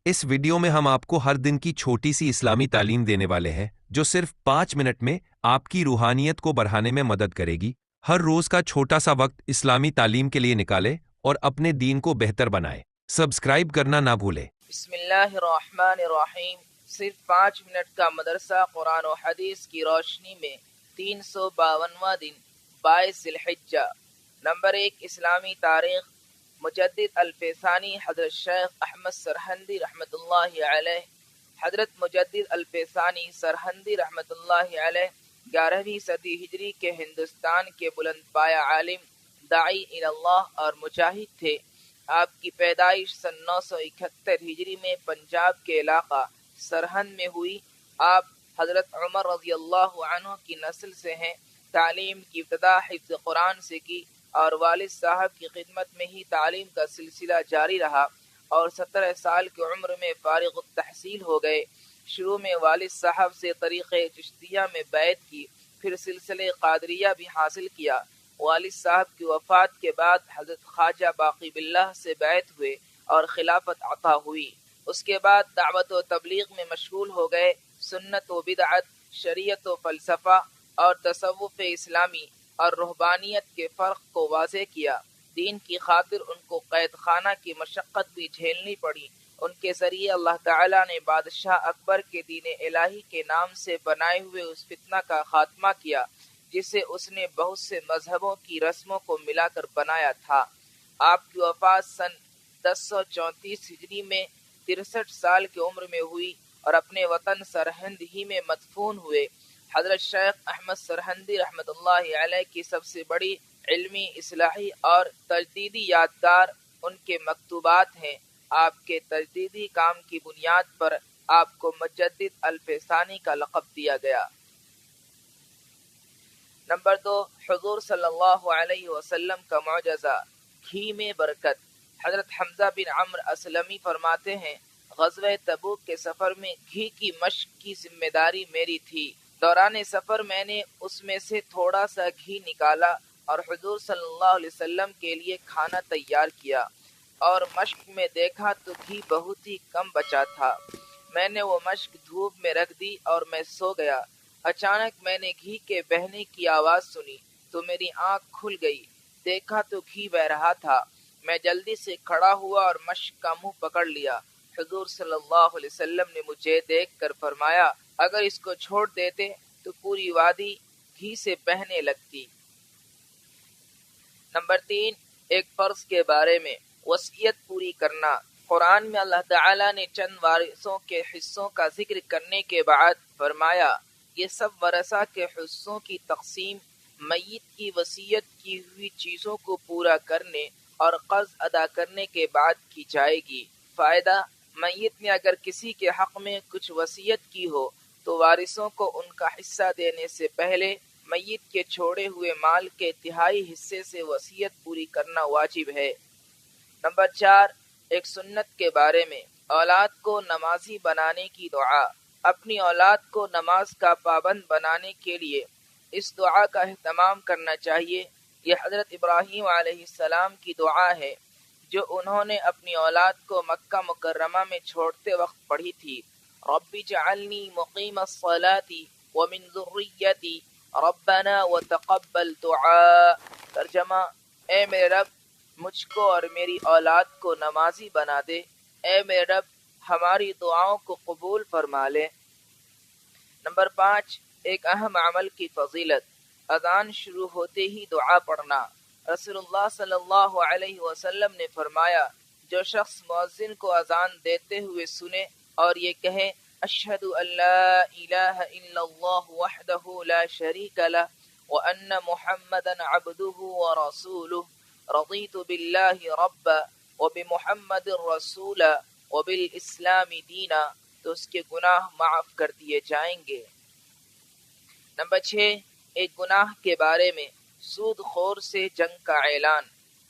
اس video میں ہم آپ کو ہر دن کی چھوٹی سی اسلامی تعلیم دینے والے ہیں جو صرف 5 منٹ میں آپ کی روحانیت کو بڑھانے میں مدد کرے گی۔ ہر روز کا چھوٹا سا وقت اسلامی تعلیم کے لیے نکالے اور اپنے دین کو بہتر بنائے۔ سبسکرائب کرنا نہ بھولے۔ بسم اللہ الرحمن الرحیم۔ صرف 5 منٹ کا مدرسہ قرآن و حدیث کی روشنی میں 352واں دن 22 ذی الحجہ۔ نمبر 1، اسلامی تاریخ۔ مجدد الفیسانی حضرت شیخ احمد سرہندی رحمۃ اللہ علیہ۔ حضرت مجدد الفیسانی سرہندی رحمۃ اللہ علیہ 11ویں صدی ہجری کے ہندوستان کے بلند پایہ عالم، داعی اللہ اور مجاہد تھے۔ آپ کی پیدائش سن 971 ہجری میں پنجاب کے علاقہ سرہند میں ہوئی۔ آپ حضرت عمر رضی اللہ عنہ کی نسل سے ہیں۔ تعلیم کی ابتدا حفظ قرآن سے کی اور والد صاحب کی خدمت میں ہی تعلیم کا سلسلہ جاری رہا اور 17 سال کی عمر میں فارغ التحصیل ہو گئے۔ شروع میں والد صاحب سے طریقہ چشتیہ میں بیعت کی، پھر سلسلہ قادریہ بھی حاصل کیا۔ والد صاحب کی وفات کے بعد حضرت خواجہ باقی باللہ سے بیعت ہوئے اور خلافت عطا ہوئی۔ اس کے بعد دعوت و تبلیغ میں مشغول ہو گئے۔ سنت و بدعت، شریعت و فلسفہ اور تصوف اسلامی اور رہبانیت کے فرق کو واضح کیا۔ دین کی خاطر ان کو قید خانہ کی مشقت بھی جھیلنی پڑی۔ ان کے ذریعے اللہ تعالیٰ نے بادشاہ اکبر کے دین الہی کے نام سے بنائے ہوئے اس فتنہ کا خاتمہ کیا جسے اس نے بہت سے مذہبوں کی رسموں کو ملا کر بنایا تھا۔ آپ کی وفات سن 1034 ہجری میں 63 سال کی عمر میں ہوئی اور اپنے وطن سرہند ہی میں مدفون ہوئے۔ حضرت شیخ احمد سرہندی رحمۃ اللہ علیہ کی سب سے بڑی علمی، اصلاحی اور تجدیدی یادگار ان کے مکتوبات ہیں۔ آپ کے تجدیدی کام کی بنیاد پر آپ کو مجدد الفیسانی کا لقب دیا گیا۔ نمبر 2، حضور صلی اللہ علیہ وسلم کا معجزہ، گھی میں برکت۔ حضرت حمزہ بن عمرو اسلمی فرماتے ہیں، غزوہ تبوک کے سفر میں گھی کی مشق کی ذمہ داری میری تھی۔ دوران سفر میں نے اس میں سے تھوڑا سا گھی نکالا اور حضور صلی اللہ علیہ وسلم کے لیے کھانا تیار کیا، اور مشق میں دیکھا تو گھی بہت ہی کم بچا تھا۔ میں نے وہ مشق دھوپ میں رکھ دی اور میں سو گیا۔ اچانک میں نے گھی کے بہنے کی آواز سنی تو میری آنکھ کھل گئی، دیکھا تو گھی بہ رہا تھا۔ میں جلدی سے کھڑا ہوا اور مشق کا منہ پکڑ لیا۔ حضور صلی اللہ علیہ وسلم نے مجھے دیکھ کر فرمایا، اگر اس کو چھوڑ دیتے تو پوری وادی گھی سے بہنے لگتی۔ نمبر 3، ایک فرض کے بارے میں، وصیت پوری کرنا۔ قرآن میں اللہ تعالیٰ نے چند وارثوں کے حصوں کا ذکر کرنے کے بعد فرمایا، یہ سب ورثہ کے حصوں کی تقسیم میت کی وصیت کی ہوئی چیزوں کو پورا کرنے اور قرض ادا کرنے کے بعد کی جائے گی۔ فائدہ، میت نے اگر کسی کے حق میں کچھ وصیت کی ہو تو وارثوں کو ان کا حصہ دینے سے پہلے میت کے چھوڑے ہوئے مال کے تہائی حصے سے وصیت پوری کرنا واجب ہے۔ نمبر 4، ایک سنت کے بارے میں، اولاد کو نمازی بنانے کی دعا۔ اپنی اولاد کو نماز کا پابند بنانے کے لیے اس دعا کا اہتمام کرنا چاہیے۔ یہ حضرت ابراہیم علیہ السلام کی دعا ہے جو انہوں نے اپنی اولاد کو مکہ مکرمہ میں چھوڑتے وقت پڑھی تھی۔ رب اجعلنی مقیم الصلاۃ ومن ذریتی ربنا وتقبل دعاء۔ ترجمہ، اے میرے رب، مجھ کو اور میری اولاد کو نمازی بنا دے۔ اے میرے رب، ہماری دعاؤں کو قبول فرما لے۔ نمبر 5، ایک اہم عمل کی فضیلت، اذان شروع ہوتے ہی دعا پڑھنا۔ رسول اللہ صلی اللہ علیہ وسلم نے فرمایا، جو شخص مؤذن کو اذان دیتے ہوئے سنے اور یہ کہے، اشہد ان لا الہ الا اللہ وحدہ لا شریک لہ وان محمدا عبدہ ورسولہ رضیت باللہ ربا وبمحمد رسولا وبالاسلام دینا، تو اس کے گناہ معاف کر دیے جائیں گے۔ نمبر 6، ایک گناہ کے بارے میں، سود خور سے جنگ کا اعلان۔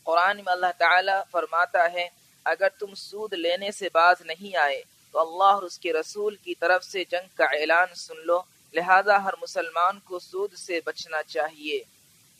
قرآن میں اللہ تعالیٰ فرماتا ہے، اگر تم سود لینے سے باز نہیں آئے تو اللہ اور اس کے رسول کی طرف سے جنگ کا اعلان سن لو، لہذا ہر مسلمان کو سود سے بچنا چاہیے۔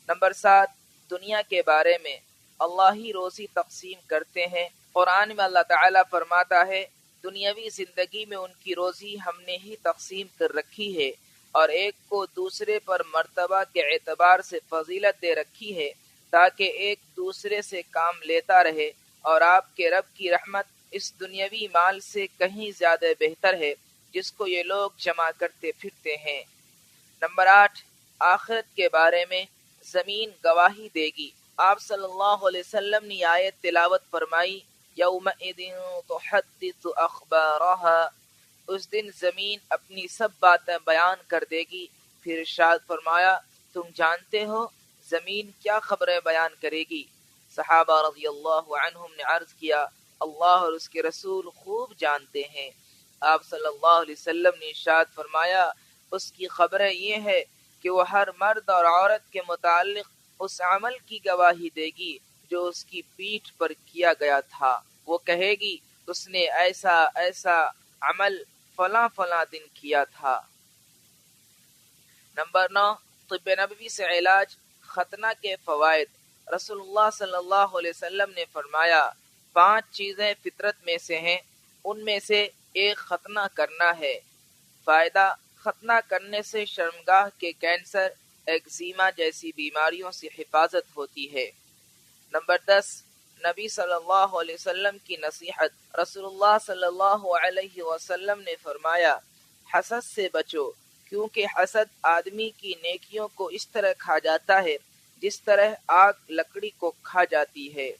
نمبر 7، دنیا کے بارے میں، اللہ ہی روزی تقسیم کرتے ہیں۔ قرآن میں اللہ تعالیٰ فرماتا ہے، دنیاوی زندگی میں ان کی روزی ہم نے ہی تقسیم کر رکھی ہے اور ایک کو دوسرے پر مرتبہ کے اعتبار سے فضیلت دے رکھی ہے تاکہ ایک دوسرے سے کام لیتا رہے، اور آپ کے رب کی رحمت اس دنیاوی مال سے کہیں زیادہ بہتر ہے جس کو یہ لوگ جمع کرتے پھرتے ہیں۔ نمبر 8، آخرت کے بارے میں زمین گواہی دے گی۔ آپ صلی اللہ علیہ وسلم نے آیت تلاوت فرمائی، یومئذ تحدث اخبارها، اس دن زمین اپنی سب باتیں بیان کر دے گی۔ پھر ارشاد فرمایا، تم جانتے ہو زمین کیا خبریں بیان کرے گی؟ صحابہ رضی اللہ عنہم نے عرض کیا، اللہ اور اس کے رسول خوب جانتے ہیں۔ آپ صلی اللہ علیہ وسلم نے ارشاد فرمایا، اس کی خبریں یہ ہے کہ وہ ہر مرد اور عورت کے متعلق اس عمل کی گواہی دے گی جو اس کی پیٹھ پر کیا گیا تھا۔ وہ کہے گی اس نے ایسا ایسا عمل فلاں فلاں دن کیا تھا۔ نمبر 9، طب نبوی سے علاج، ختنہ کے فوائد۔ رسول اللہ صلی اللہ علیہ وسلم نے فرمایا، 5 چیزیں فطرت میں سے ہیں، ان میں سے ایک ختنہ کرنا ہے۔ فائدہ، ختنہ کرنے سے شرمگاہ کے کینسر، ایگزیما جیسی بیماریوں سے حفاظت ہوتی ہے۔ نمبر 10، نبی صلی اللہ علیہ وسلم کی نصیحت۔ رسول اللہ صلی اللہ علیہ وسلم نے فرمایا، حسد سے بچو، کیونکہ حسد آدمی کی نیکیوں کو اس طرح کھا جاتا ہے جس طرح آگ لکڑی کو کھا جاتی ہے۔